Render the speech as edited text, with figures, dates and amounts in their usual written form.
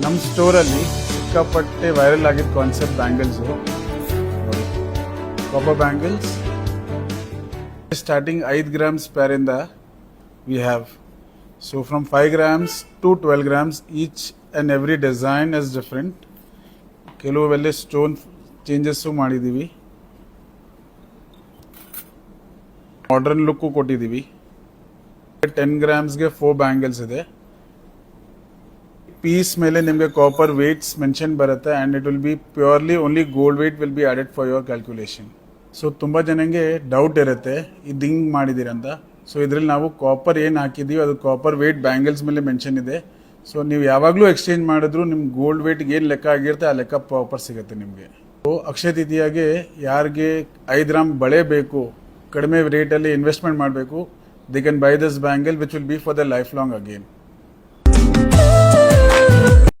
ನಮ್ಮ ಸ್ಟೋರಲ್ಲಿ ಸಿಕ್ಕಾಪಟ್ಟೆ ವೈರಲ್ ಆಗಿದ್ದ concept bangles copper bangles starting 5 grams ಪೇರಿಂದ we have so from 5 grams to 12 grams each and every design is different. ಕೆಲವೆಲ್ಲ stone changes ಮಾಡಿದ್ದೀವಿ, modern look ಕೊಟ್ಟಿದ್ದೀವಿ. 10 ಗ್ರಾಮ್ಸ್ಗೆ 4 ಬ್ಯಾಂಗಲ್ಸ್ ಇದೆ. ಪೀಸ್ ಮೇಲೆ ನಿಮಗೆ ಕಾಪರ್ ವೇಟ್ಸ್ ಮೆನ್ಷನ್ ಬರುತ್ತೆ and it will be purely only gold weight will be added for your calculation. So ತುಂಬ ಜನಕ್ಕೆ ಡೌಟ್ ಇರುತ್ತೆ ಇದು ಹಿಂಗೆ ಮಾಡಿದ್ದೀರಂತ. ಸೊ ಇದರಲ್ಲಿ ನಾವು ಕಾಪರ್ ಏನು ಹಾಕಿದ್ದೀವಿ ಅದು ಕಾಪರ್ ವೇಟ್ ಬ್ಯಾಂಗಲ್ಸ್ ಮೇಲೆ ಮೆನ್ಷನ್ ಇದೆ. ಸೊ ನೀವು ಯಾವಾಗಲೂ ಎಕ್ಸ್ಚೇಂಜ್ ಮಾಡಿದ್ರು ನಿಮ್ಮ ಗೋಲ್ಡ್ ವೇಟ್ಗೆ ಏನು ಲೆಕ್ಕ ಆಗಿರುತ್ತೆ ಆ ಲೆಕ್ಕ ಪ್ರಾಪರ್ ಸಿಗುತ್ತೆ ನಿಮಗೆ. ಸೊ ಅಕ್ಷಯ ತೃತೀಯಾಗೆ ಯಾರಿಗೆ 5 ಗ್ರಾಮ್ ಬಳೆ ಬೇಕು, ಕಡಿಮೆ ರೇಟಲ್ಲಿ ಇನ್ವೆಸ್ಟ್ಮೆಂಟ್ ಮಾಡಬೇಕು, they can buy this bangle which will be for the life long again.